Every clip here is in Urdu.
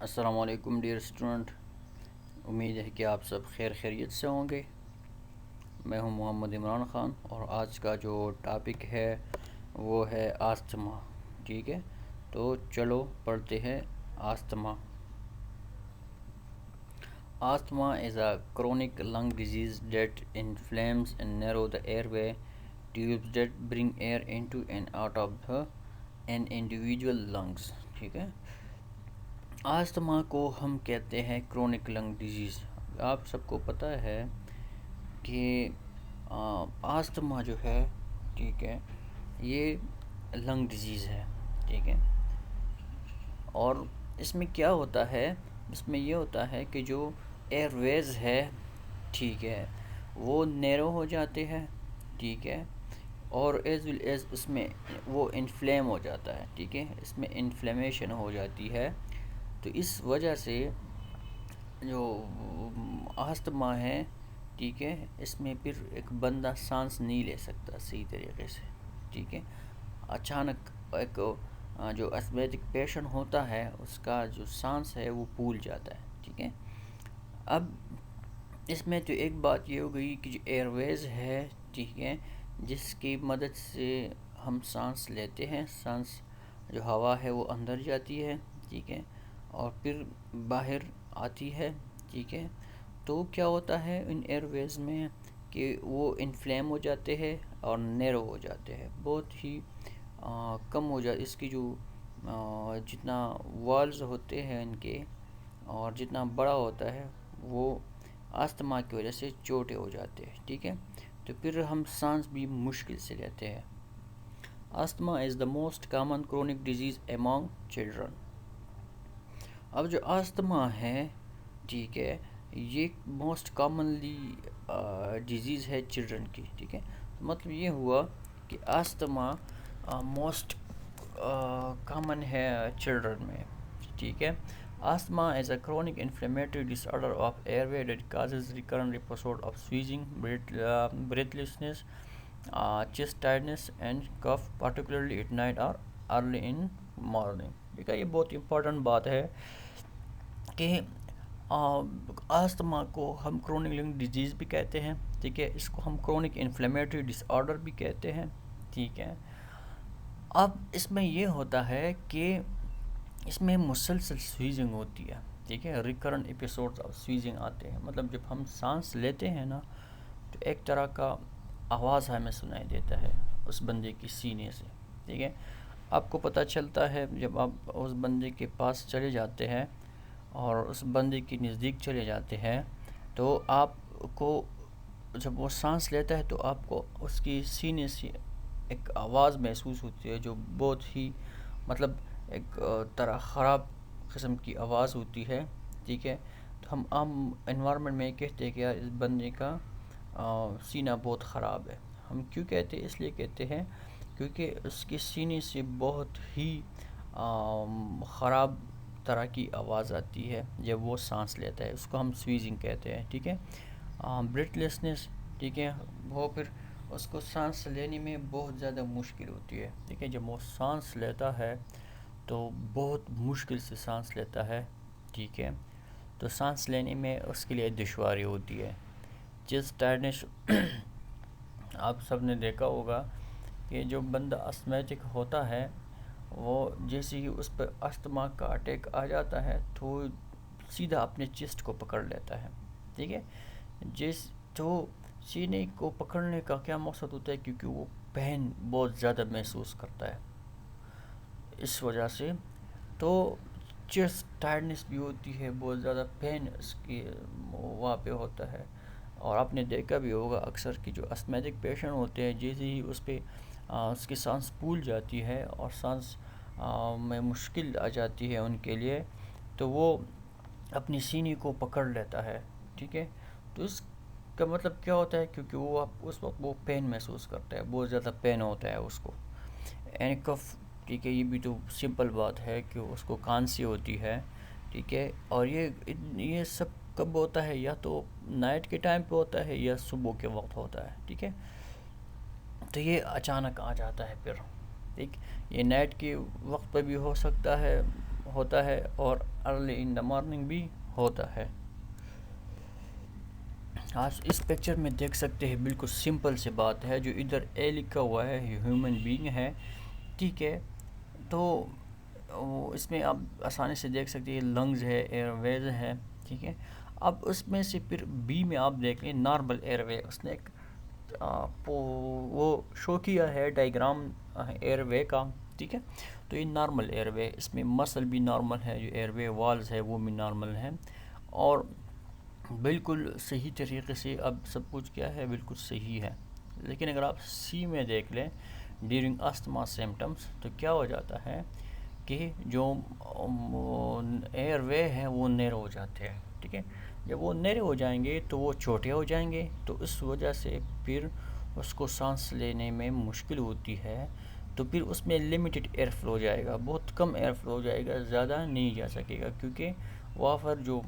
السلام علیکم ڈیئر اسٹوڈنٹ، امید ہے کہ آپ سب خیریت سے ہوں گے۔ میں ہوں محمد عمران خان، اور آج کا جو ٹاپک ہے وہ ہے آستما۔ ٹھیک ہے، تو چلو پڑھتے ہیں asthma. Asthma is a chronic lung disease that inflames and narrow the airway tubes that bring air into and out of an individual lungs۔ ٹھیک ہے، آستما کو ہم کہتے ہیں کرونک لنگ ڈیزیز۔ آپ سب کو پتہ ہے کہ آستما جو ہے، ٹھیک ہے، یہ لنگ ڈیزیز ہے، ٹھیک ہے۔ اور اس میں کیا ہوتا ہے؟ اس میں یہ ہوتا ہے کہ جو ایئر ویز ہے، ٹھیک ہے، وہ نیرو ہو جاتے ہیں، ٹھیک ہے، اور ایز ویل ایز اس میں وہ انفلیم ہو جاتا ہے، ٹھیک ہے، اس میں انفلیمیشن ہو جاتی ہے۔ تو اس وجہ سے جو آستما ہے، ٹھیک ہے، اس میں پھر ایک بندہ سانس نہیں لے سکتا صحیح طریقے سے، ٹھیک ہے۔ اچانک ایک جو اسمیتک پیشنٹ ہوتا ہے، اس کا جو سانس ہے وہ پھول جاتا ہے، ٹھیک ہے۔ اب اس میں تو ایک بات یہ ہو گئی کہ جو ایئر ویز ہے، ٹھیک ہے، جس کی مدد سے ہم سانس لیتے ہیں، سانس جو ہوا ہے وہ اندر جاتی ہے، ٹھیک ہے، اور پھر باہر آتی ہے، ٹھیک ہے۔ تو کیا ہوتا ہے ان ایئر ویز میں کہ وہ انفلیم ہو جاتے ہیں اور نیرو ہو جاتے ہیں، بہت ہی کم ہو جاتی اس کی جو جتنا والز ہوتے ہیں ان کے، اور جتنا بڑا ہوتا ہے وہ آستما کی وجہ سے چھوٹے ہو جاتے ہیں، ٹھیک ہے۔ تو پھر ہم سانس بھی مشکل سے لیتے ہیں۔ Asthma is the most common chronic disease among children. اب جو آستما ہے، ٹھیک ہے، یہ موسٹ کامنلی ڈیزیز ہے چلڈرن کی، ٹھیک ہے۔ مطلب یہ ہوا کہ آستما موسٹ کامن ہے چلڈرن میں، ٹھیک ہے۔ Asthma is a chronic inflammatory disorder of airway that causes recurrent episode of wheezing, breathlessness, chest tightness and cough particularly at night اور ارلی ان مارننگ۔ ٹھیک ہے، یہ بہت امپورٹنٹ بات ہے کہ آستما کو ہم کرونک لنگ ڈیزیز بھی کہتے ہیں، ٹھیک ہے، اس کو ہم کرونک انفلیمیٹری ڈس آرڈر بھی کہتے ہیں، ٹھیک ہے۔ اب اس میں یہ ہوتا ہے کہ اس میں مسلسل سویزنگ ہوتی ہے، ٹھیک ہے، ریکرنٹ ایپیسوڈز آف سویزنگ آتے ہیں، مطلب جب ہم سانس لیتے ہیں نا تو ایک طرح کا آواز ہمیں سنائی دیتا ہے اس بندے کی سینے سے، ٹھیک ہے۔ آپ کو پتہ چلتا ہے جب آپ اس بندے کے پاس چلے جاتے ہیں اور اس بندے کے نزدیک چلے جاتے ہیں تو آپ کو جب وہ سانس لیتا ہے تو آپ کو اس کی سینے سے ایک آواز محسوس ہوتی ہے جو بہت ہی مطلب ایک طرح خراب قسم کی آواز ہوتی ہے، ٹھیک ہے۔ تو ہم عام انوائرمنٹ میں کہتے ہیں کہ یار اس بندے کا سینہ بہت خراب ہے۔ ہم کیوں کہتے ہیں؟ اس لیے کہتے ہیں کیونکہ اس کے سینے سے بہت ہی خراب طرح کی آواز آتی ہے جب وہ سانس لیتا ہے، اس کو ہم سویزنگ کہتے ہیں، ٹھیک ہے۔ بریتھلیسنس، ٹھیک ہے، وہ پھر اس کو سانس لینے میں بہت زیادہ مشکل ہوتی ہے، ٹھیک ہے، جب وہ سانس لیتا ہے تو بہت مشکل سے سانس لیتا ہے، ٹھیک ہے، تو سانس لینے میں اس کے لیے دشواری ہوتی ہے۔ چیسٹ ٹائٹنس آپ سب نے دیکھا ہوگا کہ جو بندہ اسمیتک ہوتا ہے وہ جیسے ہی اس پہ استھما کا اٹیک آ جاتا ہے تو سیدھا اپنے چیسٹ کو پکڑ لیتا ہے، ٹھیک ہے۔ تو سینے کو پکڑنے کا کیا مقصد ہوتا ہے؟ کیونکہ وہ پین بہت زیادہ محسوس کرتا ہے اس وجہ سے، تو چیسٹ ٹائٹنس بھی ہوتی ہے، بہت زیادہ پین اس کی وہاں پہ ہوتا ہے۔ اور آپ نے دیکھا بھی ہوگا اکثر کہ جو اسمیتک پیشنٹ ہوتے ہیں جیسے ہی اس پہ اس کی سانس پھول جاتی ہے اور سانس میں مشکل آ جاتی ہے ان کے لیے تو وہ اپنی سینے کو پکڑ لیتا ہے، ٹھیک ہے۔ تو اس کا مطلب کیا ہوتا ہے؟ کیونکہ وہ اس وقت وہ پین محسوس کرتا ہے، بہت زیادہ پین ہوتا ہے اس کو، اینڈ کف، ٹھیک ہے، یہ بھی تو سمپل بات ہے کہ اس کو کھانسی ہوتی ہے، ٹھیک ہے۔ اور یہ سب کب ہوتا ہے؟ یا تو نائٹ کے ٹائم پہ ہوتا ہے یا صبح کے وقت ہوتا ہے، ٹھیک ہے۔ تو یہ اچانک آ جاتا ہے پھر، ٹھیک، یہ نائٹ کے وقت پہ بھی ہو ہوتا ہے اور ارلی ان دا مارننگ بھی ہوتا ہے۔ آج اس پکچر میں دیکھ سکتے ہیں بالکل سمپل سی بات ہے، جو ادھر اے لکھا ہوا ہے یہ ہیومن بینگ ہے، ٹھیک ہے۔ تو اس میں آپ آسانی سے دیکھ سکتے ہیں لنگز ہے، ایئر ویز ہے، ٹھیک ہے۔ اب اس میں سے پھر بی میں آپ دیکھ لیں نارمل ایئر وے، اس نے ایک وہ شو کیا ہے ڈائیگرام ایئر وے کا، ٹھیک ہے۔ تو یہ نارمل ایئر وے، اس میں مسل بھی نارمل ہے، جو ایئر وے والز ہے وہ بھی نارمل ہیں، اور بالکل صحیح طریقے سے اب سب کچھ کیا ہے، بالکل صحیح ہے۔ لیکن اگر آپ سی میں دیکھ لیں ڈیورنگ استھما سمٹمس، تو کیا ہو جاتا ہے کہ جو ایئر وے ہیں وہ نیرو ہو جاتے ہیں، ٹھیک ہے۔ جب وہ نیرو ہو جائیں گے تو وہ چھوٹے ہو جائیں گے، تو اس وجہ سے پھر اس کو سانس لینے میں مشکل ہوتی ہے، تو پھر اس میں لمیٹڈ ایئر فلو جائے گا، بہت کم ایئر فلو جائے گا، زیادہ نہیں جا سکے گا، کیونکہ وہاں پر جو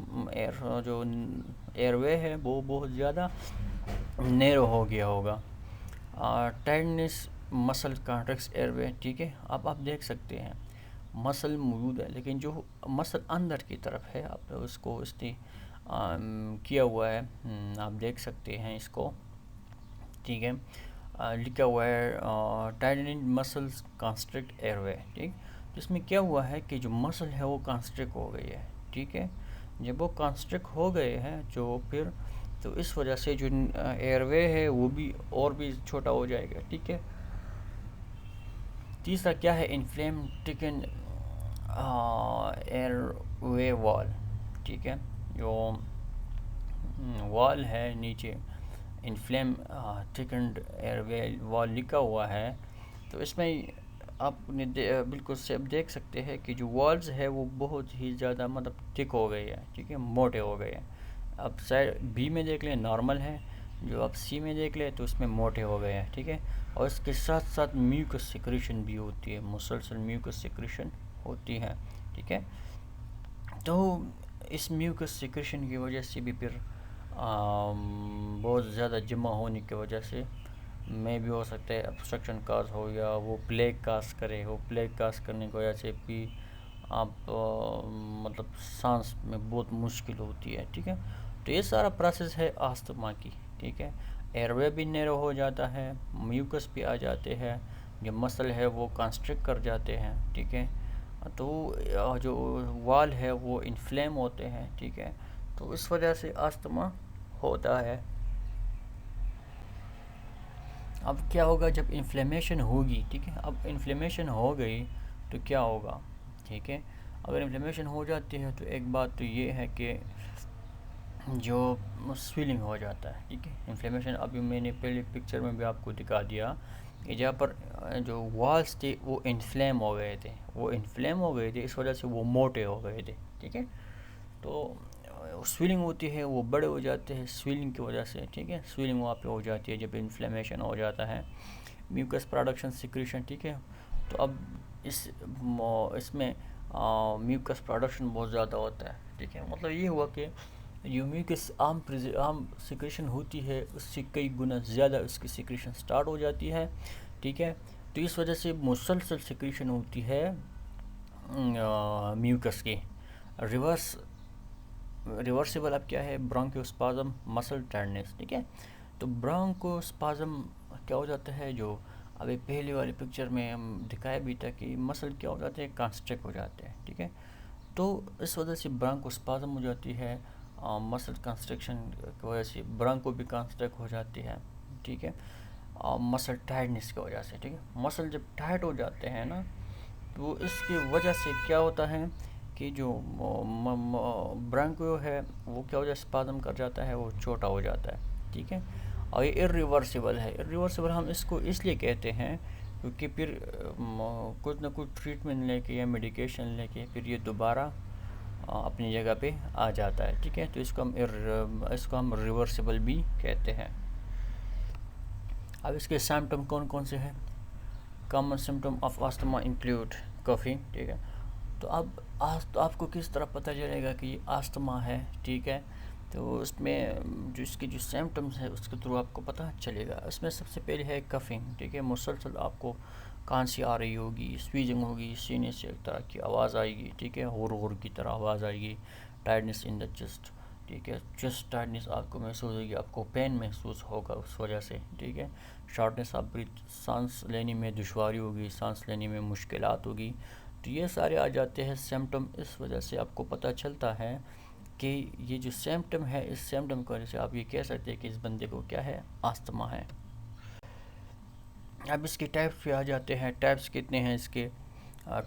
ایئر وے ہے وہ بہت زیادہ نیرو ہو گیا ہوگا۔ ٹائٹنس مسل کانٹریکٹس ایئر وے، ٹھیک ہے۔ اب آپ دیکھ سکتے ہیں مسل موجود ہے، لیکن جو مسل اندر کی طرف ہے، آپ اس کو اس نے کیا ہوا ہے، آپ دیکھ سکتے ہیں اس کو، ٹھیک ہے۔ لکھا ہوا ہے tightening muscles construct air way, ٹھیک۔ جس میں کیا ہوا ہے کہ جو مسل ہے وہ کنسٹرکٹ ہو گئی ہے، ٹھیک ہے۔ جب وہ کنسٹرکٹ ہو گئے ہیں جو پھر تو اس وجہ سے جو ایئر وے ہے وہ بھی اور بھی چھوٹا ہو جائے گا، ٹھیک ہے۔ تیسرا کیا ہے، انفلیم ٹھیکن ایئر وے وال، ٹھیک ہے۔ جو وال ہے نیچے انفلیم ٹھیکنڈ ایئر وے وال لکھا ہوا ہے، تو اس میں آپ نے بالکل سے اب دیکھ سکتے ہیں کہ جو والز ہے وہ بہت ہی زیادہ مطلب ٹھیک ہو گئی ہے، ٹھیک ہے، موٹے ہو گئے ہیں۔ اب سائڈ بی میں دیکھ لیں نارمل ہے، جو آپ سی میں دیکھ لیں تو اس میں موٹے ہو گئے ہیں، ٹھیک ہے۔ اور اس کے ساتھ ساتھ میوکس سیکریشن بھی ہوتی ہے، مسلسل میوکس سیکریشن ہوتی ہے، ٹھیک ہے۔ تو اس میوکس سیکریشن کی وجہ سے بھی پھر بہت زیادہ جمع ہونے کی وجہ سے میں بھی ہو سکتا ہے ابسٹرکشن کاز ہو، یا وہ پلیگ کاز کرے، وہ پلیگ کاز کرنے کی وجہ سے بھی آپ مطلب سانس میں بہت مشکل ہوتی ہے، ٹھیک ہے۔ تو یہ سارا پروسیس ہے استھما کی، ٹھیک ہے۔ ایئر وے بھی نیرو ہو جاتا ہے، میوکس بھی آ جاتے ہیں، جو مسل ہے وہ کنسٹرکٹ کر جاتے ہیں، ٹھیک ہے۔ تو جو وال ہے وہ انفلیم ہوتے ہیں، ٹھیک ہے۔ تو اس وجہ سے استھما ہوتا ہے۔ اب کیا ہوگا جب انفلیمیشن ہوگی، ٹھیک ہے۔ اب انفلیمیشن ہو گئی تو کیا ہوگا، ٹھیک ہے۔ اگر انفلیمیشن ہو جاتی ہے تو ایک بات تو یہ ہے کہ جو سویلنگ ہو جاتا ہے، ٹھیک ہے۔ انفلیمیشن ابھی میں نے پہلے پکچر میں بھی آپ کو دکھا دیا کہ جہاں پر جو والز تھے وہ انفلیم ہو گئے تھے، وہ انفلیم ہو گئے تھے، اس وجہ سے وہ موٹے ہو گئے تھے، ٹھیک ہے۔ تو سویلنگ ہوتی ہے، وہ بڑے ہو جاتے ہیں سویلنگ کی وجہ سے، ٹھیک ہے۔ سویلنگ وہاں پہ ہو جاتی ہے جب انفلیمیشن ہو جاتا ہے، میوکس پروڈکشن سیکریشن، ٹھیک ہے۔ تو اب اس میں میوکس پروڈکشن بہت زیادہ ہوتا ہے، ٹھیک ہے۔ مطلب یہ ہوا کہ جو میوکس عام سیکریشن ہوتی ہے اس سے کئی گنا زیادہ اس کی سیکریشن سٹارٹ ہو جاتی ہے، ٹھیک ہے۔ تو اس وجہ سے مسلسل سیکریشن ہوتی ہے میوکس کی۔ ریورسیبل اب کیا ہے، برونکوسپازم مسل ٹائٹنس، ٹھیک ہے۔ تو برونکوسپازم کیا ہو جاتا ہے، جو ابھی پہلے والی پکچر میں ہم دکھایا بھی تھا کہ مسل کیا ہو جاتے ہیں، کنسٹرکٹ ہو جاتے ہیں، ٹھیک ہے۔ تو اس وجہ سے برونکوسپازم ہو جاتی ہے، مسل کنسٹرکشن کی وجہ سے برونکو بھی کنسٹرکٹ ہو جاتی ہے، ٹھیک ہے، مسل ٹائٹنس کی وجہ سے، ٹھیک ہے۔ مسل جب ٹائٹ ہو جاتے ہیں نا، تو اس کی وجہ سے کیا ہوتا ہے کہ جو برونکو ہے وہ کیا ہو جاتا ہے، اسپازم کر جاتا ہے، وہ چھوٹا ہو جاتا ہے، ٹھیک ہے۔ اور یہ irreversible ہے، irreversible ہم اس کو اس لیے کہتے ہیں کیونکہ پھر کچھ نہ کچھ ٹریٹمنٹ لے کے یا میڈیکیشن لے کے پھر یہ دوبارہ اپنی جگہ پہ آ جاتا ہے، ٹھیک ہے۔ تو اس کو ہم ریورسیبل بھی کہتے ہیں۔ اب اس کے سمپٹم کون کون سے ہیں؟ Common symptom of asthma include coughing, ٹھیک ہے۔ تو اب آپ کو کس طرح پتہ چلے گا کہ یہ استھما ہے، ٹھیک ہے۔ تو اس میں جو اس کے جو سمپٹمز ہیں اس کے تھرو آپ کو پتہ چلے گا۔ اس میں سب سے پہلے ہے کفنگ، ٹھیک ہے۔ مسلسل آپ کو کھانسی آ رہی ہوگی، سویزنگ ہوگی، سینے سے ایک طرح کی آواز آئے گی، ٹھیک ہے، غور غور کی طرح آواز آئے گی، ٹائٹنس ان دا چیسٹ، ٹھیک ہے، چیسٹ ٹائٹنس آپ کو محسوس ہوگی، آپ کو پین محسوس ہوگا اس وجہ سے، ٹھیک ہے، شارٹنس آف بریتھ، سانس لینے میں دشواری ہوگی، سانس لینے میں مشکلات ہوگی. تو یہ سارے آ جاتے ہیں سمٹم. اس وجہ سے آپ کو پتہ چلتا ہے کہ یہ جو سمٹم ہے، اس سمٹم کی وجہ سے آپ یہ کہہ سکتے ہیں کہ اس بندے کو کیا ہے، آستما ہے. اب اس کے ٹائپس پہ آ جاتے ہیں. ٹائپس کتنے ہیں اس کے؟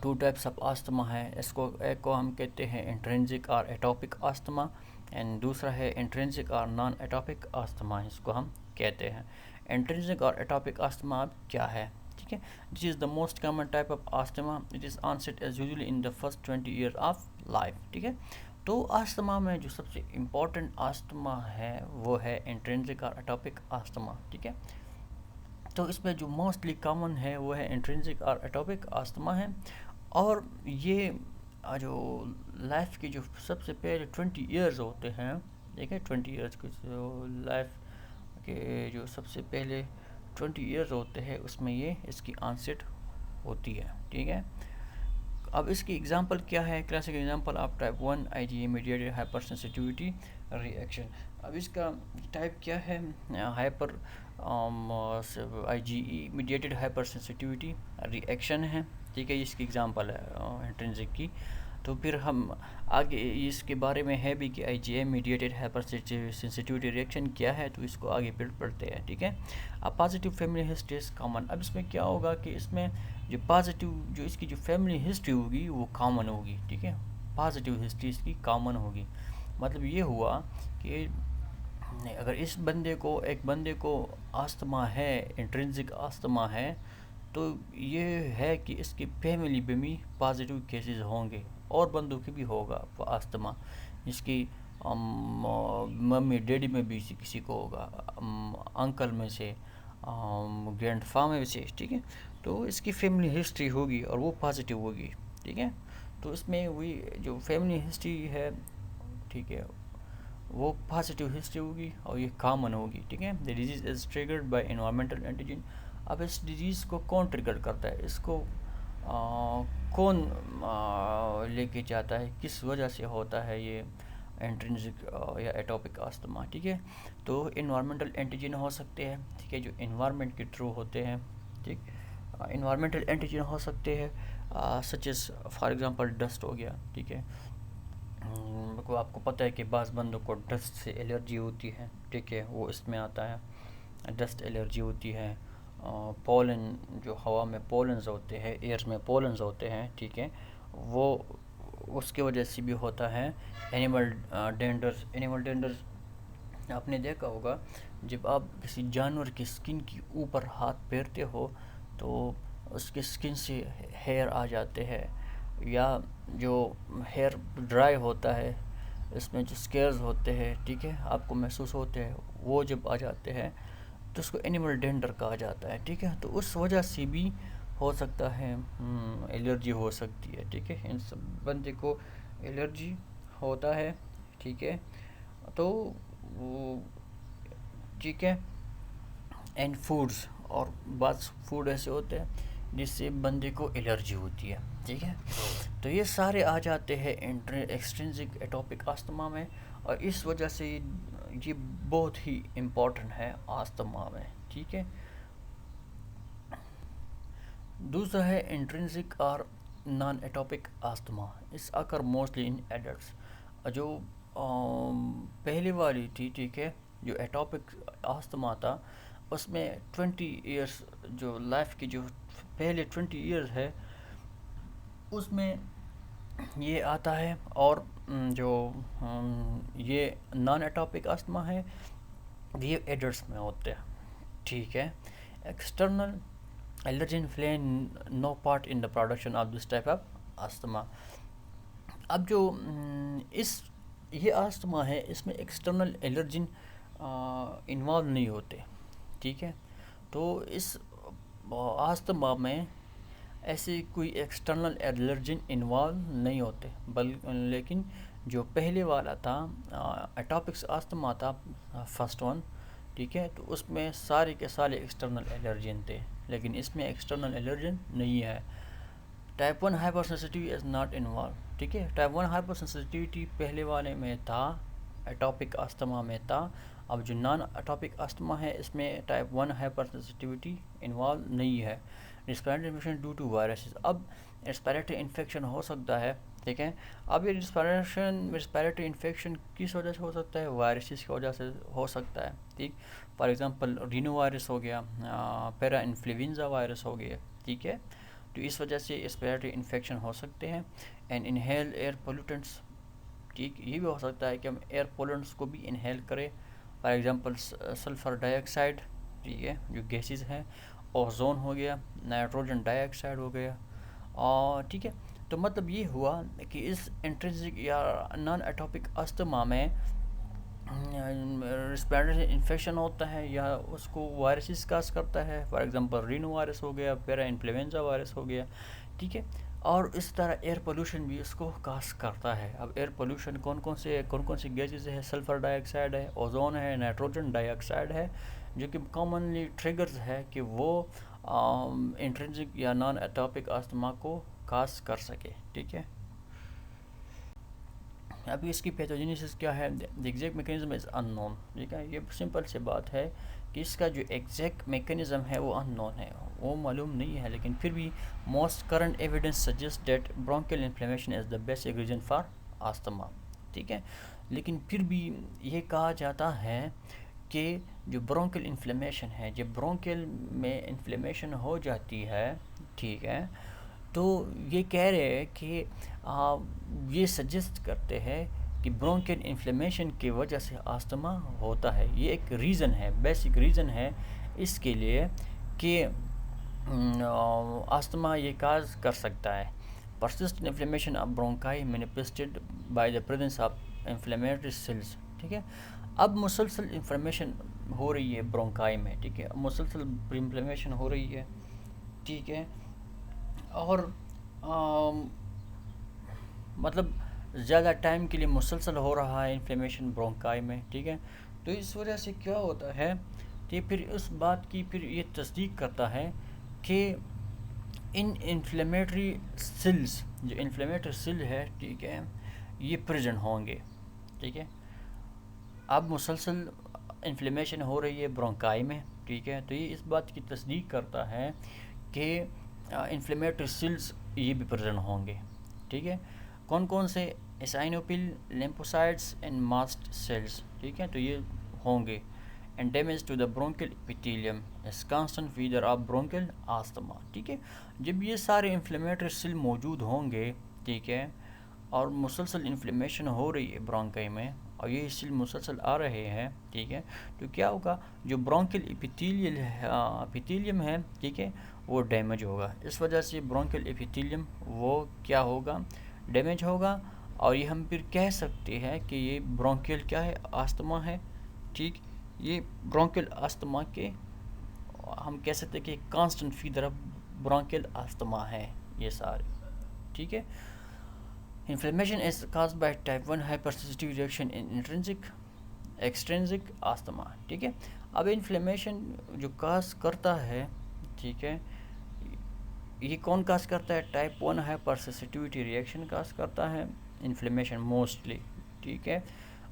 2 ٹائپس آف آستما ہے. اس کو ایک کو ہم کہتے ہیں انٹرنسک اور ایٹوپک آستما، اینڈ دوسرا ہے انٹرنسک اور نان ایٹوپک آستما، اس کو ہم کہتے ہیں. انٹرنسک اور ایٹوپک آستما اب کیا ہے؟ ٹھیک ہے، this is the most common type of asthma. It is onset is usually in the first 20 year of life. ٹھیک ہے، تو آستما میں جو سب سے امپورٹنٹ آستما ہے وہ ہے انٹرنسک اور ایٹوپک آستما. ٹھیک ہے، تو اس میں جو موسٹلی کامن ہے وہ ہے انٹرنسک اور ایٹوپک آستما ہے. اور یہ جو لائف کے جو سب سے پہلے 20 ایئرز ہوتے ہیں، ٹھیک ہے، 20 ایئرز کے جو لائف کے جو سب سے پہلے 20 ایئرز ہوتے ہیں اس میں یہ اس کی آنسٹ ہوتی ہے. ٹھیک ہے، اب اس کی اگزامپل کیا ہے؟ Classic example of type 1 I G A mediated hypersensitivity reaction. اب اس کا ٹائپ کیا ہے؟ Hyper I G E mediated hypersensitivity reaction ہے. ٹھیک ہے، اس کی اگزامپل ہے انٹرنسک کی. تو پھر ہم آگے اس کے بارے میں ہے بھی کہ آئی G A mediated hypersensitivity re action کیا ہے، تو اس کو آگے پھر پڑھتے ہیں. ٹھیک ہے، اب positive family history is common. اب اس میں کیا ہوگا کہ اس میں جو پازیٹیو جو اس کی جو فیملی ہسٹری ہوگی وہ کامن ہوگی. ٹھیک ہے، پازیٹیو ہسٹری اس کی کامن ہوگی. مطلب یہ ہوا کہ اگر اس بندے کو ایک بندے کو آستما ہے، انٹرنسک آستما ہے، تو یہ ہے کہ اس کی فیملی میں بھی پازیٹیو کیسز ہوں گے، اور بندوں کی بھی ہوگا وہ آستما. اس کی ممی ڈیڈی میں بھی کسی کو ہوگا، انکل میں سے، گرینڈ فادر میں سے. ٹھیک ہے، تو اس کی فیملی ہسٹری ہوگی اور وہ پازیٹیو ہوگی. ٹھیک ہے، تو اس میں وہی جو فیملی ہسٹری ہے، ٹھیک ہے، وہ پازیٹیو ہسٹری ہوگی اور یہ کامن ہوگی. ٹھیک ہے، the disease is triggered by environmental antigen. اب اس ڈیزیز کو کون ٹریگر کرتا ہے؟ اس کو کون لے کے جاتا ہے؟ کس وجہ سے ہوتا ہے یہ انٹرنسک یا ایٹوپک آستما؟ ٹھیک ہے، تو انوائرمنٹل اینٹیجن ہو سکتے ہیں. ٹھیک ہے، جو انوائرمنٹ کے تھرو ہوتے ہیں. ٹھیک، انوائرمنٹل اینٹیجن ہو سکتے ہیں سچ از فار ایگزامپل ڈسٹ ہو گیا. ٹھیک ہے، آپ کو پتہ ہے کہ بعض بندوں کو ڈسٹ سے الرجی ہوتی ہے. ٹھیک ہے، وہ اس میں آتا ہے، ڈسٹ الرجی ہوتی ہے. پولن، جو ہوا میں پولنز ہوتے ہیں، ایئرز میں پولنز ہوتے ہیں، ٹھیک ہے، وہ اس کی وجہ سے بھی ہوتا ہے. اینیمل ڈینڈرز آپ نے دیکھا ہوگا، جب آپ کسی جانور کی سکن کی اوپر ہاتھ پھیرتے ہو تو اس کے سکن سے ہیئر آ جاتے ہیں، یا جو ہیئر ڈرائی ہوتا ہے اس میں جو اسکیئرز ہوتے ہیں، ٹھیک ہے، آپ کو محسوس ہوتے ہیں، وہ جب آ جاتے ہیں تو اس کو اینیمل ڈینڈر کہا جاتا ہے. ٹھیک ہے، تو اس وجہ سے بھی ہو سکتا ہے الرجی ہو سکتی ہے. ٹھیک ہے، ان سب بندے کو الرجی ہوتا ہے. ٹھیک ہے، تو ٹھیک ہے، اینڈ فوڈز، اور بعض فوڈ ایسے ہوتے ہیں جس سے بندے کو الرجی ہوتی ہے. ٹھیک ہے، تو یہ سارے آ جاتے ہیں ایکسٹرنسک ایٹوپک آستما میں، اور اس وجہ سے یہ بہت ہی امپورٹنٹ ہے آستما میں. ٹھیک ہے، دوسرا ہے انٹرنسک اور نان ایٹوپک آستما. اس اکر موسٹلی ان ایڈلٹس. جو پہلی والی تھی، ٹھیک ہے، جو ایٹوپک آستما تھا، اس میں 20 ایئرس جو لائف کی جو پہلے 20 ایئرز ہے اس میں یہ آتا ہے. اور جو یہ نان ایٹوپک آستما ہے یہ ایڈلٹس میں ہوتے ہیں. ٹھیک ہے، external allergen play no part in the production of this type of asthma. اب جو یہ آستما ہے اس میں ایکسٹرنل الرجن انوالو نہیں ہوتے. ٹھیک ہے، تو اس آستما میں ایسے کوئی ایکسٹرنل الرجن انوالو نہیں ہوتے، لیکن جو پہلے والا تھا ایٹوپکس آستما تھا، فرسٹ ون، ٹھیک ہے، تو اس میں سارے کے سارے ایکسٹرنل الرجن تھے. لیکن اس میں ایکسٹرنل الرجن نہیں ہے. Type 1 hyper sensitivity is not involve. ٹھیک ہے، ٹائپ 1 ہائپر سینسٹیوٹی پہلے والے میں تھا، اٹاپک آستما میں تھا. اب جو نان اٹاپک آستما ہے اس میں ٹائپ 1 ہائپر سینسٹیوٹی انوالو نہیں ہے. Respiratory infection due to viruses. اب ریسپیریٹری انفیکشن ہو سکتا ہے. ٹھیک ہے، اب یہ ریسپیریٹری انفیکشن کس وجہ سے ہو سکتا ہے؟ وائرسز کی وجہ سے ہو سکتا ہے. ٹھیک، فار ایگزامپل رینو وائرس ہو گیا، پیرا انفلوئنزا وائرس ہو گیا. ٹھیک ہے، تو اس وجہ سے ریسپیریٹری انفیکشن ہو سکتے ہیں. And inhale air pollutants. ٹھیک، یہ بھی ہو سکتا ہے کہ ہم ایئر پولیوٹنٹس کو بھی انہیل کریں. For example sulphur dye oxide, ٹھیک ہے، جو گیسز ہیں، اوزون ہو گیا، نائٹروجن ڈائی آکسائڈ ہو گیا. اور ٹھیک ہے، تو مطلب یہ ہوا کہ اس انٹرنسک یا نان اٹاپک استما میں ریسپیریٹری انفیکشن ہوتا ہے یا اس کو وائرسز کاز کرتا ہے. فار ایگزامپل رینو وائرس ہو گیا، پیرا انفلوئنزا وائرس ہو گیا. ٹھیک ہے، اور اس طرح ایئر پولوشن بھی اس کو کاز کرتا ہے. اب ایئر پولوشن کون کون سی گیسز ہے؟ سلفر ڈائی آکسائڈ ہے، اوزون ہے، نائٹروجن ڈائی آکسائڈ ہے، جو کہ کامنلی ٹریگرز ہے کہ وہ انٹرنسک یا نان اٹاپک استما کو کاز کر سکے. ٹھیک ہے، ابھی اس کی پیتھوجینیسس کیا ہے؟ دی ایگزیکٹ میکینزم از ان نون. ٹھیک ہے، یہ سمپل سی بات ہے کہ اس کا جو ایگزیکٹ میکینزم ہے وہ ان نون ہے، وہ معلوم نہیں ہے. لیکن پھر بھی most current evidence suggest that bronchial inflammation is the basic reason for asthma. ٹھیک ہے، لیکن پھر بھی یہ کہا جاتا ہے کہ جو برونکل انفلیمیشن ہے، جب برونکل میں انفلیمیشن ہو جاتی ہے، ٹھیک ہے، تو یہ کہہ رہے ہیں کہ یہ سجیسٹ کرتے ہیں کہ برونکل انفلیمیشن کی وجہ سے آستما ہوتا ہے. یہ ایک ریزن ہے، بیسک ریزن ہے اس کے لیے کہ آستما یہ کاز کر سکتا ہے. Persistent inflammation of bronchi manifested by the presence of inflammatory cells. ٹھیک ہے، اب مسلسل انفلیمیشن ہو رہی ہے برونکائی میں. ٹھیک ہے، مسلسل انفلیمیشن ہو رہی ہے. ٹھیک ہے، اور مطلب زیادہ ٹائم کے لیے مسلسل ہو رہا ہے انفلیمیشن برونکائی میں. ٹھیک ہے، تو اس وجہ سے کیا ہوتا ہے کہ پھر اس بات کی پھر یہ تصدیق کرتا ہے کہ ان انفلیمیٹری سیلز، جو انفلیمیٹری سیل ہے، ٹھیک ہے، یہ پریزنٹ ہوں گے. ٹھیک ہے، اب مسلسل انفلیمیشن ہو رہی ہے برونکائی میں. ٹھیک ہے، تو یہ اس بات کی تصدیق کرتا ہے کہ انفلیمیٹری سیلز یہ بھی پریزنٹ ہوں گے. ٹھیک ہے، کون سے؟ Eosinophil, lymphocytes and mast cells. ٹھیک ہے، تو یہ ہوں گے. And damage to the bronchial epithelium is constant feature of bronchial asthma. ٹھیک ہے، جب یہ سارے انفلیمیٹری سیل موجود ہوں گے، ٹھیک ہے، اور مسلسل انفلیمیشن ہو رہی ہے برونکائی میں، اور یہ سیل مسلسل آ رہے ہیں، ٹھیک ہے، تو کیا ہوگا؟ جو برونکل ایپیتھیلیم ہے، ٹھیک ہے، وہ ڈیمیج ہوگا. اس وجہ سے برونکل ایپیتھیلیم وہ کیا ہوگا؟ ڈیمیج ہوگا. اور یہ ہم پھر کہہ سکتے ہیں کہ یہ برونکل کیا ہے؟ آستما ہے. ٹھیک، یہ برونکل آستما کے ہم کہہ سکتے ہیں کہ constant feature of bronchial asthma ہے یہ سارے. ٹھیک ہے، inflammation is caused by type 1 hypersensitive reaction in intrinsic extrinsic asthma. ٹھیک ہے، اب انفلیمیشن جو کاز کرتا ہے، ٹھیک ہے، یہ کون کاز کرتا ہے؟ ٹائپ 1 ہائپرسینسٹیوٹی ریئیکشن کاز کرتا ہے انفلیمیشن موسٹلی. ٹھیک ہے،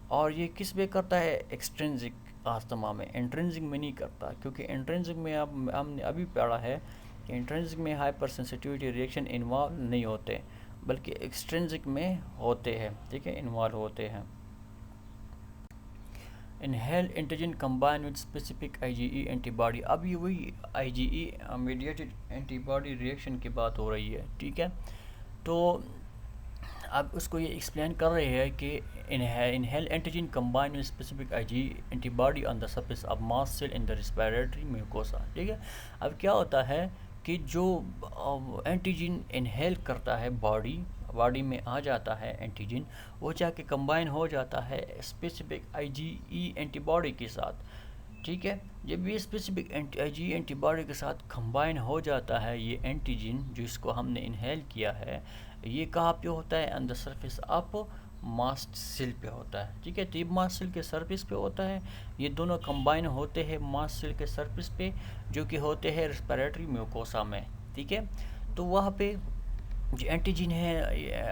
اور یہ کس میں کرتا ہے؟ ایکسٹرنسک آستما میں، انٹرنسک میں نہیں کرتا. کیونکہ انٹرنسک میں ہم نے ابھی پڑھا ہے کہ انٹرنسک میں ہائپر سینسٹیوٹی ریئیکشن انوالو نہیں ہوتے، بلکہ ایکسٹرنسک میں ہوتے ہیں. ٹھیک ہے، انوالو ہوتے ہیں. Inhale antigen combine with specific I G E antibody. اب یہ وہی I G E mediated antibody reaction کی بات ہو رہی ہے. ٹھیک ہے، تو اب اس کو یہ ایکسپلین کر رہے ہیں کہ inhale antigen combine with specific I G E antibody on the surface of mast cell in the respiratory mucosa. ٹھیک ہے، اب کیا ہوتا ہے کہ جو اینٹیجن انہیل کرتا ہے باڈی میں آ جاتا ہے اینٹیجن، وہ جا کے کمبائن ہو جاتا ہے specific I G E antibody کے ساتھ. ٹھیک ہے، جب یہ specific I G E antibody کے ساتھ کمبائن ہو جاتا ہے یہ اینٹیجن جو اس کو ہم نے انہیل کیا ہے، یہ کہاں پہ ہوتا ہے؟ On the surface of mast cell پہ ہوتا ہے، ٹھیک ہے، تو یہ ماسٹ سیل کے سرفیس پہ ہوتا ہے، یہ دونوں کمبائن ہوتے ہیں ماسٹ سیل کے سرفیس پہ جو کہ ہوتے ہیں ریسپیریٹری میوکوسا میں، ٹھیک ہے، تو وہاں پہ جو اینٹیجن ہے،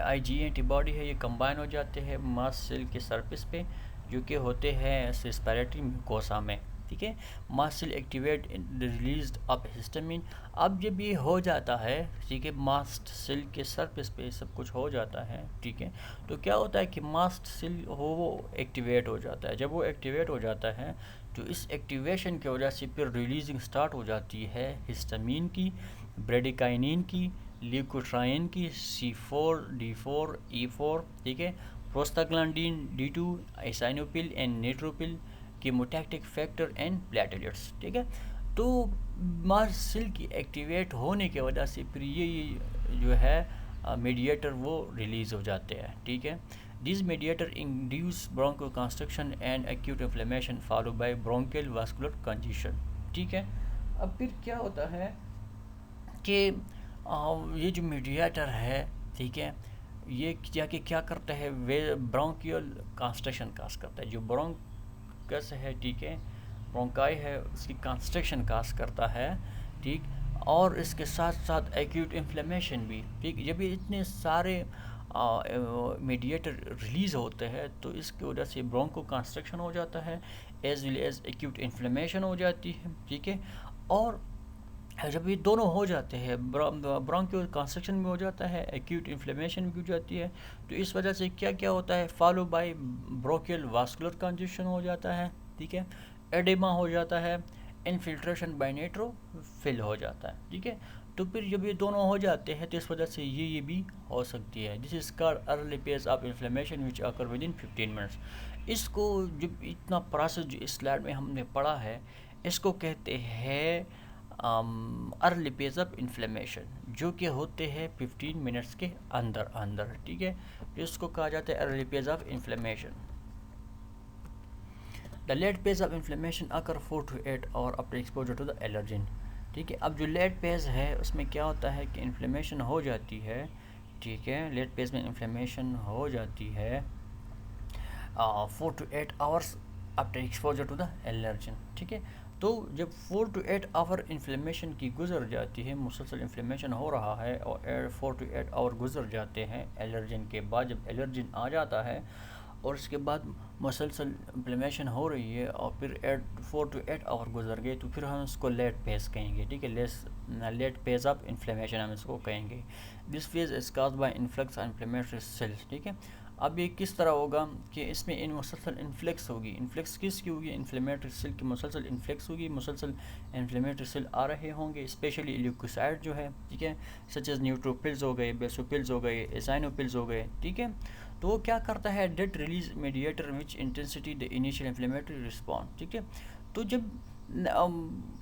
آئی جی اینٹی باڈی ہے، یہ کمبائن ہو جاتے ہیں ماسٹ سیل کے سرفیس پہ جو کہ ہوتے ہیں ریسپیریٹری میوکوسا میں، ٹھیک ہے، ماسٹ سیل ایکٹیویٹ ریلیزڈ اپ ہسٹامین۔ اب جب یہ ہو جاتا ہے، ٹھیک ہے، ماسٹ سیل کے سرفیس پہ سب کچھ ہو جاتا ہے، ٹھیک ہے، تو کیا ہوتا ہے کہ ماسٹ سیل وہ ایکٹیویٹ ہو جاتا ہے، جب وہ ایکٹیویٹ ہو جاتا ہے تو اس ایکٹیویشن کی وجہ سے پھر ریلیزنگ سٹارٹ ہو جاتی ہے ہسٹامین کی، بریڈیکائنین کی، لیوکوٹرائن کی، C4D4E4، ٹھیک ہے، پروستاگلانڈین D2، ایسائنوپل اینڈ نیٹروپل کی موٹیکٹک فیکٹر اینڈ پلیٹلیٹس، ٹھیک ہے، تو ماسٹ سیل کی ایکٹیویٹ ہونے کی وجہ سے پھر یہ جو ہے میڈیٹر وہ ریلیز ہو جاتے ہیں، ٹھیک ہے، these mediator induce bronchoconstriction and acute inflammation follow by bronchial vascular congestion, ٹھیک ہے۔ اب پھر کیا ہوتا ہے کہ یہ جو میڈیٹر ہے، ٹھیک ہے، یہ کیا کرتا ہے، برونکیول کنسٹرکشن کاز کرتا ہے، جو برونکس ہے، ٹھیک ہے، برونکائی ہے، اس کی کنسٹرکشن کاز کرتا ہے، ٹھیک، اور اس کے ساتھ ساتھ ایکیوٹ انفلیمیشن بھی، ٹھیک، جب یہ اتنے سارے میڈیٹر ریلیز ہوتے ہیں تو اس کی وجہ سے برونکو کنسٹرکشن ہو جاتا ہے as well as acute inflammation ہو جاتی ہے، ٹھیک ہے، اور جب یہ دونوں ہو جاتے ہیں، برونکیول کنسٹرکشن بھی ہو جاتا ہے، ایکیوٹ انفلیمیشن بھی ہو جاتی ہے، تو اس وجہ سے کیا کیا ہوتا ہے، follow by bronchial vascular congestion ہو جاتا ہے، ٹھیک ہے، ایڈیما ہو جاتا ہے، انفلٹریشن بائی نیٹرو فل ہو جاتا ہے، ٹھیک ہے، تو پھر جب یہ دونوں ہو جاتے ہیں تو اس وجہ سے یہ بھی ہو سکتی ہے، this is called early phase of inflammation which occur within 15 minutes. اس کو جب اتنا پروسیس جو اس سلائڈ میں ہم نے پڑھا ہے، اس کو کہتے ہیں ارلی پیز آف انفلیمیشن، جو کہ ہوتے ہیں 15 منٹس کے اندر، ٹھیک ہے، اس کو کہا جاتا ہے early phase of inflammation. The late phase of inflammation occur 4 to 8 hours after exposure to the allergen، ٹھیک ہے، اب جو لیٹ پیز ہے اس میں کیا ہوتا ہے کہ انفلیمیشن ہو جاتی ہے، ٹھیک ہے، لیٹ پیز میں انفلیمیشن ہو جاتی ہے 4 to 8 hours after exposure to the allergen، ٹھیک ہے، تو جب 4 to 8 hour انفلیمیشن کی گزر جاتی ہے، مسلسل انفلیمیشن ہو رہا ہے اور 4 to 8 hour گزر جاتے ہیں الرجن کے بعد، جب الرجن آ جاتا ہے اور اس کے بعد مسلسل انفلیمیشن ہو رہی ہے اور پھر 4 to 8 hour گزر گئے تو پھر ہم اس کو لیٹ پیز کہیں گے، ٹھیک ہے، لیٹ پیز آف انفلیمیشن ہم اس کو کہیں گے۔ This phase is caused by influx inflammatory cells, ٹھیک ہے، اب یہ کس طرح ہوگا کہ اس میں مسلسل انفلیکس ہوگی، انفلیکس کس کی ہوگی، انفلیمیٹری سیل کی مسلسل انفلیکس ہوگی، مسلسل انفلیمیٹری سیل آ رہے ہوں گے، اسپیشلی لیوکوسائٹ جو ہے، ٹھیک ہے، سچ ایز نیوٹروپلز ہو گئے، بیسوپلز ہو گئے، ایزائنوپلز ہو گئے، ٹھیک ہے، تو وہ کیا کرتا ہے، that release mediator which intensity the initial inflammatory response, ٹھیک ہے، تو جب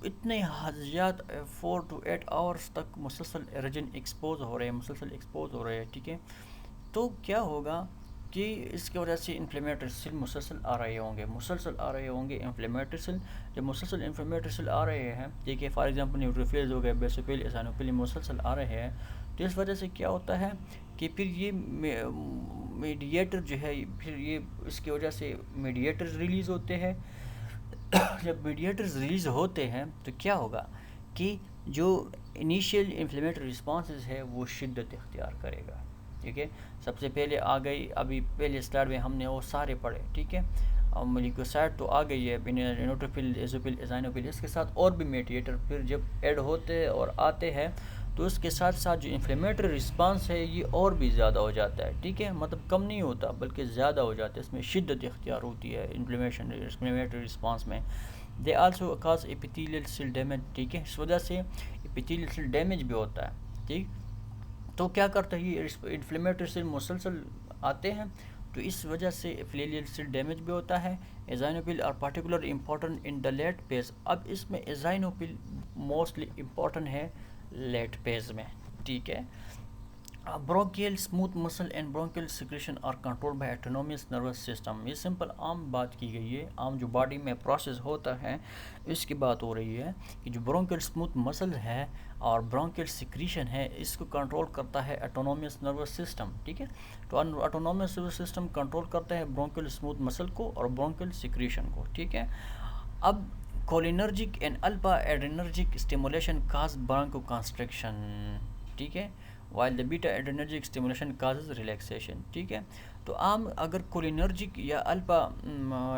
اتنے زیادہ 4 to 8 hours تک مسلسل ایرجن ایکسپوز ہو رہے ہیں، مسلسل ایکسپوز ہو رہے ہیں، ٹھیک ہے، تو کیا ہوگا کہ اس کی وجہ سے انفلیمیٹری سیل مسلسل آ رہے ہوں گے انفلیمیٹری سیل، جب مسلسل انفلیمیٹری سیل آ رہے ہیں، ٹھیک ہے، فار ایگزامپل نیوٹروفیلز ہو گئے، بیسوفیل، ایزانوفیل مسلسل آ رہے ہیں، تو اس وجہ سے کیا ہوتا ہے کہ پھر یہ میڈیٹر جو ہے، پھر یہ اس کی وجہ سے میڈیٹر ریلیز ہوتے ہیں، جب میڈیٹرز ریلیز ہوتے ہیں تو کیا ہوگا کہ جو انیشیل انفلیمیٹری رسپانسز ہے وہ شدت اختیار کرے گا، ٹھیک ہے، سب سے پہلے آ گئی، ابھی پہلے سلائڈ میں ہم نے وہ سارے پڑھے، ٹھیک ہے، مولیکوسائٹ تو آ گئی ہے، نیوٹروفل، ایزوفل، ایزائنوفل، اس کے ساتھ اور بھی میڈیٹر پھر جب ایڈ ہوتے اور آتے ہیں تو اس کے ساتھ ساتھ جو انفلیمیٹری رسپانس ہے یہ اور بھی زیادہ ہو جاتا ہے، ٹھیک ہے، مطلب کم نہیں ہوتا بلکہ زیادہ ہو جاتا ہے، اس میں شدت اختیار ہوتی ہے انفلیمیٹری رسپانس میں۔ They also cause epithelial cell damage, ٹھیک ہے، اس وجہ سے ایپیتھیلیل سیل ڈیمیج بھی ہوتا ہے، ٹھیک، تو کیا کرتا ہے یہ انفلیمیٹری سیل مسلسل آتے ہیں تو اس وجہ سے ایپیتھیلیل سیل ڈیمیج بھی ہوتا ہے۔ Eosinophil are particular important in the late phase, اب اس میں ایزائنوپل موسٹلی امپورٹنٹ ہے لیٹ پیز میں، ٹھیک ہے، bronchial smooth muscle and bronchial secretion are control by autonomous nervous system. یہ سمپل عام بات کی گئی ہے، عام جو باڈی میں پروسیس ہوتا ہے اس کی بات ہو رہی ہے کہ جو برونکیل اسموتھ مسل ہے اور برونکیل سیکریشن ہے اس کو کنٹرول کرتا ہے ایٹونومیس نروس سسٹم. ٹھیک ہے، تو ایٹونومیس نروس سسٹم کنٹرول کرتا ہے برونکیل اسموتھ مسل کو اور برونکیل سیکریشن کو. ٹھیک ہے، اب cholinergic and alpha adrenergic stimulation cause bronchoconstriction. ٹھیک ہے، while the beta adrenergic stimulation causes relaxation. ٹھیک ہے، تو عام اگر کولینرجک یا الفا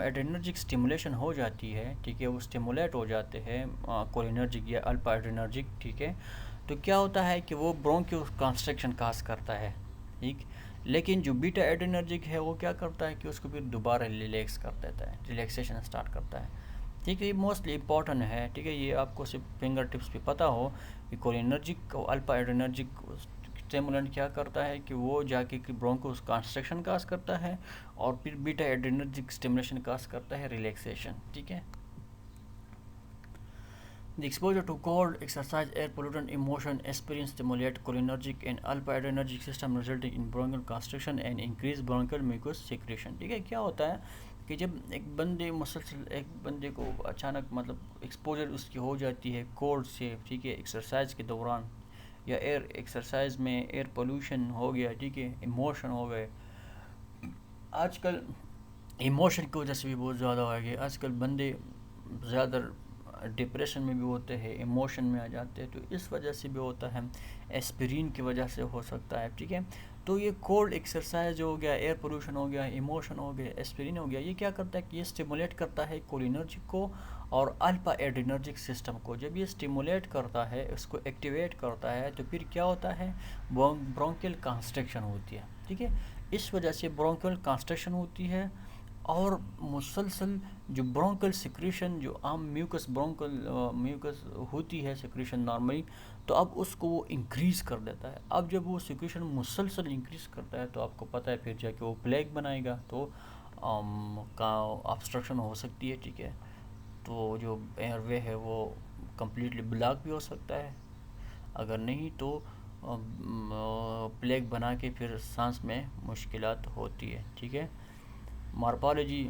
ایڈرینرجک اسٹیمولیشن ہو جاتی ہے، ٹھیک ہے، وہ اسٹیمولیٹ ہو جاتے ہیں کولینرجک یا الفا ایڈرینرجک، ٹھیک ہے، تو کیا ہوتا ہے کہ وہ برونکیو کنسٹرکشن کاز کرتا ہے. ٹھیک، لیکن جو بیٹا ایڈرینرجک ہے وہ کیا کرتا ہے کہ اس کو پھر دوبارہ ریلیکس کر دیتا ہے، ریلیکسیشن اسٹارٹ کرتا ہے. ٹھیک ہے، یہ موسٹلی امپورٹنٹ ہے. ٹھیک ہے، یہ آپ کو صرف فنگر ٹپس پہ پتہ ہو کہ کولینرجک اور الفا ایڈرینرجک اسٹیمولنٹ کیا کرتا ہے کہ وہ جا کے برونکو کنسٹرکشن کاز کرتا ہے اور پھر بیٹا ایڈرینرجک اسٹیمولیشن کاز کرتا ہے ریلیکسیشن. ٹھیک ہے، the exposure to cold, exercise, air pollutant, emotion, aspirin stimulate cholinergic and alpha adrenergic system resulting in bronchial constriction and increased bronchial mucus secretion. ٹھیک ہے، کیا ہوتا ہے کہ جب ایک مسلسل ایک بندے کو اچانک مطلب ایکسپوجر اس کی ہو جاتی ہے کولڈ سے، ٹھیک ہے، ایکسرسائز کے دوران یا ایکسرسائز میں ایئر پولوشن ہو گیا، ٹھیک ہے، ایموشن ہو گئے. آج کل ایموشن کی وجہ سے بھی بہت زیادہ ہو گئی. آج کل بندے زیادہ ڈپریشن میں بھی ہوتے ہیں، ایموشن میں آ جاتے ہیں، تو اس وجہ سے بھی ہوتا ہے. ایسپرین کی وجہ سے ہو سکتا ہے. ٹھیک ہے، تو یہ کولڈ ایکسرسائز ہو گیا، ایئر پولوشن ہو گیا، ایموشن ہو گیا، ایسپرین ہو گیا، یہ کیا کرتا ہے کہ یہ اسٹیمولیٹ کرتا ہے کولینرجک کو اور الفا ایڈرینرجک سسٹم کو. جب یہ اسٹیمولیٹ کرتا ہے، اس کو ایکٹیویٹ کرتا ہے، تو پھر کیا ہوتا ہے برونکیل کنسٹرکشن ہوتی ہے. ٹھیک ہے، اس وجہ سے برونکیل کنسٹرکشن ہوتی ہے اور مسلسل جو برونکل سیکریشن جو عام میوکس ہوتی ہے سیکریشن نارملی، تو اب اس کو وہ انکریز کر دیتا ہے. اب جب وہ سیکریشن مسلسل انکریز کرتا ہے تو آپ کو پتہ ہے پھر جا کے وہ پلیگ بنائے گا، تو کا آبسٹرکشن ہو سکتی ہے. ٹھیک ہے، تو جو ایئر وے ہے وہ کمپلیٹلی بلاک بھی ہو سکتا ہے، اگر نہیں تو پلیگ بنا کے پھر سانس میں مشکلات ہوتی ہے. ٹھیک ہے، مارپالوجی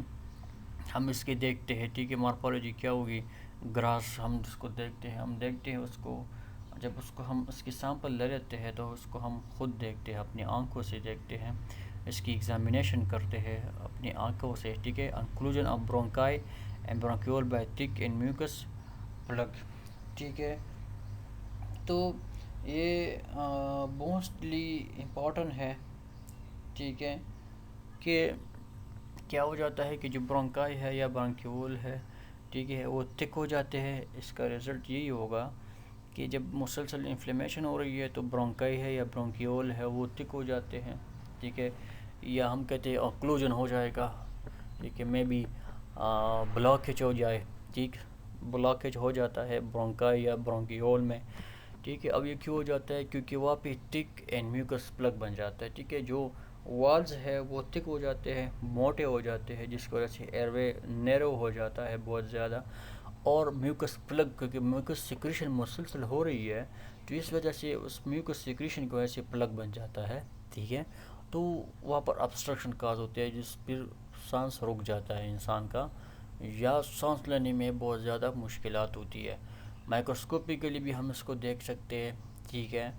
ہم اس کے دیکھتے ہیں. ٹھیک ہے، مارپالوجی کیا ہوگی، گراس ہم اس کو دیکھتے ہیں، ہم دیکھتے ہیں اس کو، جب اس کو ہم اس کی سیمپل لے لیتے ہیں تو اس کو ہم خود دیکھتے ہیں، اپنی آنکھوں سے دیکھتے ہیں، اس کی ایگزامینیشن کرتے ہیں اپنی آنکھوں سے. ٹھیک ہے، occlusion of bronchi and bronchiole by thick and mucus plug. ٹھیک ہے، تو یہ موسٹلی امپورٹنٹ ہے. ٹھیک ہے، کہ کیا ہو جاتا ہے کہ جو برونکائی ہے یا برونکیول ہے، ٹھیک ہے، وہ تھک ہو جاتے ہیں. اس کا رزلٹ یہی ہوگا کہ جب مسلسل انفلیمیشن ہو رہی ہے تو برونکائی ہے یا برونکیول ہے وہ تھک ہو جاتے ہیں. ٹھیک ہے، یا ہم کہتے ہیں اوکلوژن ہو جائے گا. ٹھیک ہے، میں بھی بلاکیج ہو جائے. ٹھیک، بلاکیج ہو جاتا ہے برونکائی یا برونکیول میں. ٹھیک ہے، اب یہ کیوں ہو جاتا ہے، کیونکہ وہاں پہ تھک اینڈ میوکس پلگ بن جاتا ہے. ٹھیک ہے، جو والز ہے وہ تھک ہو جاتے ہیں، موٹے ہو جاتے ہیں، جس کی وجہ سے ایئر وے نیرو ہو جاتا ہے بہت زیادہ، اور میوکس پلگ کیونکہ میوکس سیکریشن مسلسل ہو رہی ہے تو اس وجہ سے اس میوکس سیکریشن کی وجہ سے پلگ بن جاتا ہے. ٹھیک ہے، تو وہاں پر ابسٹرکشن کاز ہوتے ہیں، جس پھر سانس رک جاتا ہے انسان کا، یا سانس لینے میں بہت زیادہ مشکلات ہوتی ہے. مائکروسکوپیکلی بھی ہم اس کو دیکھ سکتے ہیں. ٹھیک ہے،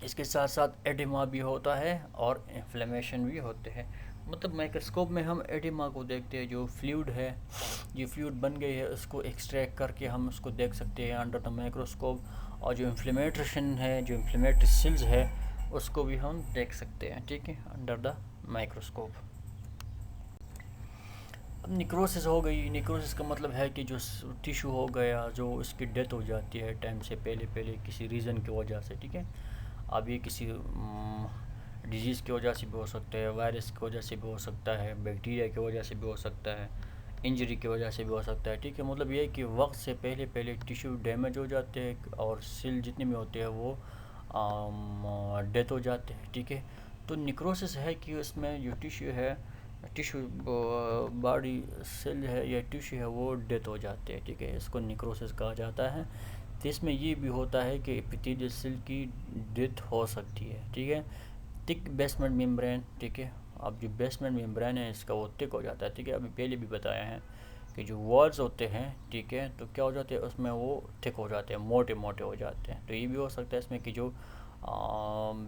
اس کے ساتھ ساتھ ایڈیما بھی ہوتا ہے اور انفلیمیشن بھی ہوتے ہیں. مطلب مائکروسکوپ میں ہم ایڈیما کو دیکھتے ہیں، جو فلوئڈ ہے، جو فلوئڈ بن گئی ہے اس کو ایکسٹریکٹ کر کے ہم اس کو دیکھ سکتے ہیں انڈر دا مائکروسکوپ، اور جو انفلیمیٹریشن ہے، جو انفلیمیٹری سیلز ہے اس کو بھی ہم دیکھ سکتے ہیں. ٹھیک ہے، انڈر دا مائکروسکوپ. اب نیکروسس ہو گئی. نیکروسس کا مطلب ہے کہ جو ٹیشو ہو گیا، جو اس کی ڈیتھ ہو جاتی ہے ٹائم سے پہلے کسی ریزن کی وجہ سے. ٹھیک ہے، اب یہ کسی ڈیزیز کی وجہ سے بھی ہو سکتا ہے، وائرس کی وجہ سے بھی ہو سکتا ہے، بیکٹیریا کی وجہ سے بھی ہو سکتا ہے، انجری کی وجہ سے بھی ہو سکتا ہے. ٹھیک ہے، مطلب یہ ہے کہ وقت سے پہلے ٹیشو ڈیمیج ہو جاتے ہیں اور سیل جتنے بھی ہوتے ہیں وہ ڈیتھ ہو جاتے ہیں. ٹھیک ہے، تو نیکروسس ہے کہ اس میں جو ٹیشو باڈی سیل ہے یا ٹیشو ہے وہ ڈیتھ ہو جاتے ہیں. ٹھیک ہے، اس کو نیکروسس کہا جاتا ہے. تو اس میں یہ بھی ہوتا ہے کہ ایپیتھیلیل سیل کی ڈیتھ ہو سکتی ہے، ٹھیک ہے۔ تھک بیسمنٹ ممبرین، ٹھیک ہے، اب جو بیسمنٹ ممبرین ہے اس کا وہ تھک ہو جاتا ہے، ٹھیک ہے، ابھی پہلے بھی بتایا ہے کہ جو والز ہوتے ہیں، ٹھیک ہے، تو کیا ہو جاتے ہیں اس میں وہ تھک ہو جاتے ہیں، موٹے موٹے ہو جاتے ہیں۔ تو یہ بھی ہو سکتا ہے اس میں کہ جو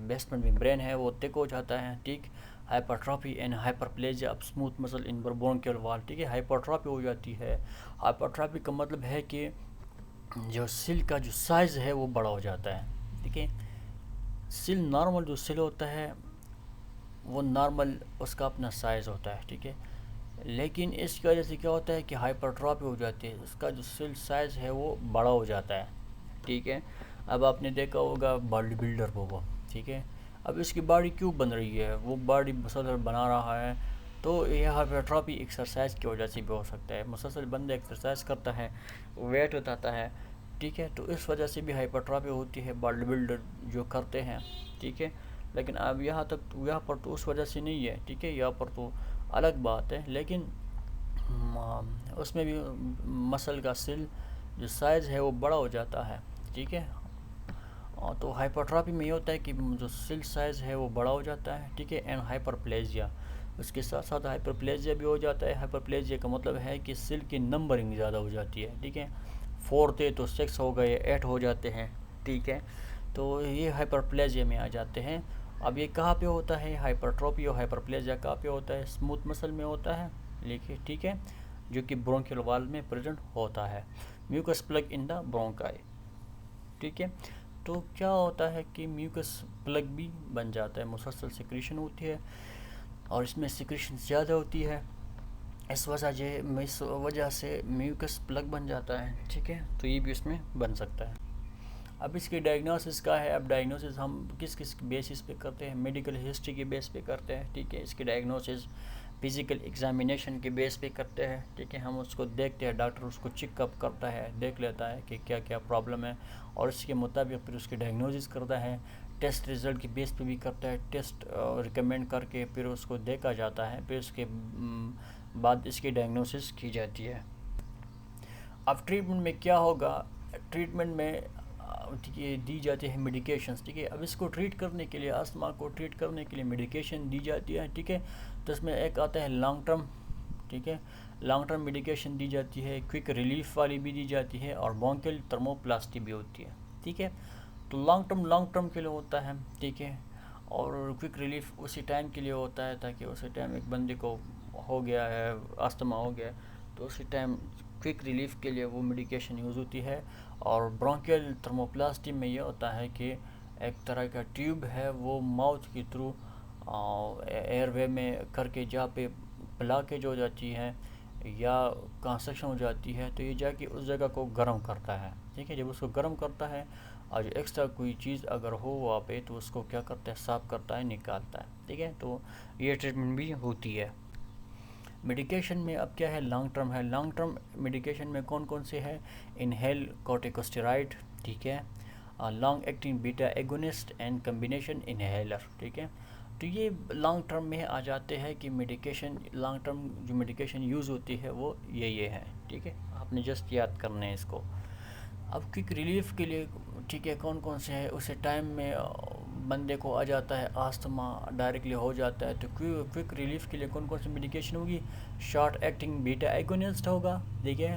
بیسمنٹ ممبرین ہے وہ تھک ہو جاتا ہے، ٹھیک۔ ہائپرٹرافی اینڈ ہائپرپلیزیا آف اسموتھ مسل ان برونکیول وال، ٹھیک ہے، ہائپرٹرافی ہو جاتی ہے۔ ہائپرٹرافی کا مطلب ہے کہ جو سیل کا جو سائز ہے وہ بڑا ہو جاتا ہے، ٹھیک ہے۔ سیل نارمل جو سیل ہوتا ہے وہ نارمل اس کا اپنا سائز ہوتا ہے، ٹھیک ہے، لیکن اس کی وجہ سے کیا ہوتا ہے کہ ہائپرٹرافی ہو جاتی ہے، اس کا جو سیل سائز ہے وہ بڑا ہو جاتا ہے، ٹھیک ہے۔ اب آپ نے دیکھا ہوگا باڈی بلڈر کو وہ، ٹھیک ہے، اب اس کی باڈی کیوں بن رہی ہے، وہ باڈی مسلسل بنا رہا ہے، تو یہ ہائپرٹرافی ایکسرسائز کی وجہ سے بھی ہو سکتا ہے، مسلسل بندہ ایکسرسائز کرتا ہے، ویٹ اٹھاتا ہے، ٹھیک ہے، تو اس وجہ سے بھی ہائپرٹرافی ہوتی ہے باڈی بلڈر جو کرتے ہیں، ٹھیک ہے۔ لیکن اب یہاں پر تو اس وجہ سے نہیں ہے، ٹھیک ہے، یہاں پر تو الگ بات ہے، لیکن اس میں بھی مسل کا سیل جو سائز ہے وہ بڑا ہو جاتا ہے، ٹھیک ہے۔ تو ہائپرٹرافی میں یہ ہوتا ہے کہ جو سیل سائز ہے وہ بڑا ہو جاتا ہے، ٹھیک ہے، اینڈ ہائپرپلیزیا، اس کے ساتھ ساتھ ہائپرپلیزیا بھی ہو جاتا ہے۔ ہائپرپلیزیا کا مطلب ہے کہ سیل کی نمبرنگ زیادہ ہو جاتی ہے، ٹھیک ہے، 4 تھے تو 6 ہو گئے، 8 ہو جاتے ہیں، ٹھیک ہے، تو یہ ہائپرپلیزیا میں آ جاتے ہیں۔ اب یہ کہاں پہ ہوتا ہے ہائپرٹروفی اور ہائپرپلیزیا کہاں پہ ہوتا ہے؟ اسموتھ مسل میں ہوتا ہے، لیکن ٹھیک ہے، جو کہ برونکیول وال میں پریزنٹ ہوتا ہے، میوکس پلگ ان دا برونکائی، ٹھیک ہے۔ تو کیا ہوتا ہے کہ میوکس پلگ بھی بن جاتا ہے، مسلسل سیکریشن ہوتی ہے اور اس میں سیکریشن زیادہ ہوتی ہے، اس وجہ سے میوکس پلگ بن جاتا ہے، ٹھیک ہے، تو یہ بھی اس میں بن سکتا ہے۔ اب اس کی ڈائگنوسس کا ہے، اب ڈائگنوسس ہم کس بیسس پہ کرتے ہیں؟ میڈیکل ہسٹری کے بیس پہ کرتے ہیں، ٹھیک ہے، اس کی ڈائگنوسس فزیکل ایگزامینیشن کے بیس پہ کرتے ہیں، ٹھیک ہے، ہم اس کو دیکھتے ہیں، ڈاکٹر اس کو چیک اپ کرتا ہے، دیکھ لیتا ہے کہ کیا کیا پرابلم ہے اور اس کے مطابق پھر اس کی ڈائگنوسس کرتا ہے، ٹیسٹ ریزلٹ کے بیس پہ بھی کرتا ہے، ٹیسٹ ریکمینڈ کر کے پھر اس کو دیکھا جاتا ہے، پھر اس کے بعد اس کی ڈائگنوسس کی جاتی ہے۔ اب ٹریٹمنٹ میں کیا ہوگا؟ ٹریٹمنٹ میں دی جاتی ہے میڈیکیشنز، ٹھیک ہے، اب اس کو ٹریٹ کرنے کے لیے، آستما کو ٹریٹ کرنے کے لیے میڈیکیشن دی جاتی ہے، ٹھیک ہے، تو اس میں ایک آتا ہے لانگ ٹرم، ٹھیک ہے، لانگ ٹرم میڈیکیشن دی جاتی ہے، کوئک ریلیف والی بھی دی جاتی ہے اور برونکیل تھرموپلاسٹی بھی ہوتی ہے، ٹھیک ہے۔ تو لانگ ٹرم کے لیے ہوتا ہے، ٹھیک ہے، اور کوئک ریلیف اسی ٹائم کے لیے ہوتا ہے تاکہ اسی ٹائم ایک بندے کو ہو گیا ہے آستما ہو گیا تو اسی ٹائم کوئک ریلیف کے لیے وہ میڈیکیشن یوز ہوتی ہے۔ اور برونکیل تھرموپلاسٹی میں یہ ہوتا ہے کہ ایک طرح کا ٹیوب ہے وہ ماؤتھ کے تھرو ایئر وے میں کر کے جہاں پہ بلاکیج ہو جاتی ہے یا کنسٹرکشن ہو جاتی ہے تو یہ جا کے اس جگہ کو گرم کرتا ہے، ٹھیک ہے، جب اس کو گرم کرتا ہے اور ایکسٹرا کوئی چیز اگر ہو وہاں پہ تو اس کو کیا کرتا ہے؟ صاف کرتا ہے، نکالتا ہے، ٹھیک ہے، تو یہ ٹریٹمنٹ بھی ہوتی ہے۔ میڈیکیشن میں اب کیا ہے؟ لانگ ٹرم ہے، لانگ ٹرم میڈیکیشن میں کون کون سے ہے؟ انہیل کورٹیکوسٹیرائڈ، ٹھیک ہے، long acting beta agonist and combination inhaler, ٹھیک ہے، تو یہ لانگ ٹرم میں آ جاتے ہیں کہ میڈیکیشن لانگ ٹرم جو میڈیکیشن یوز ہوتی ہے وہ یہ ہے، ٹھیک ہے، آپ نے جسٹ یاد کرنا ہے اس کو۔ اب کوئک ریلیف کے لیے، ٹھیک ہے، کون کون سے ہے؟ اسی ٹائم میں بندے کو آ جاتا ہے آستما ڈائریکٹلی ہو جاتا ہے تو کوئک ریلیف کے لیے کون کون سی میڈیکیشن ہوگی؟ شارٹ ایکٹنگ بیٹا ایگونسٹ ہوگا، ٹھیک ہے،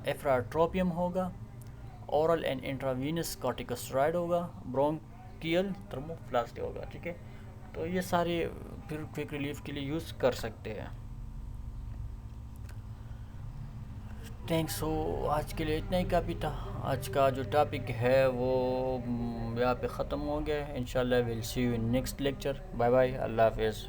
ایفراٹروپیم ہوگا، اورل اینڈ انٹراوینس کورٹیکوسٹیرائڈ ہوگا، برونکیل تھرموپلاسٹی ہوگا، ٹھیک ہے، تو یہ سارے پھر کوئک ریلیف کے لیے یوز کر سکتے ہیں۔ تھینکس، سو آج کے لیے اتنا ہی کافی تھا، آج کا جو ٹاپک ہے وہ یہاں پہ ختم ہو گیا ہے، انشاءاللہ will see you in next lecture, bye bye, اللہ حافظ۔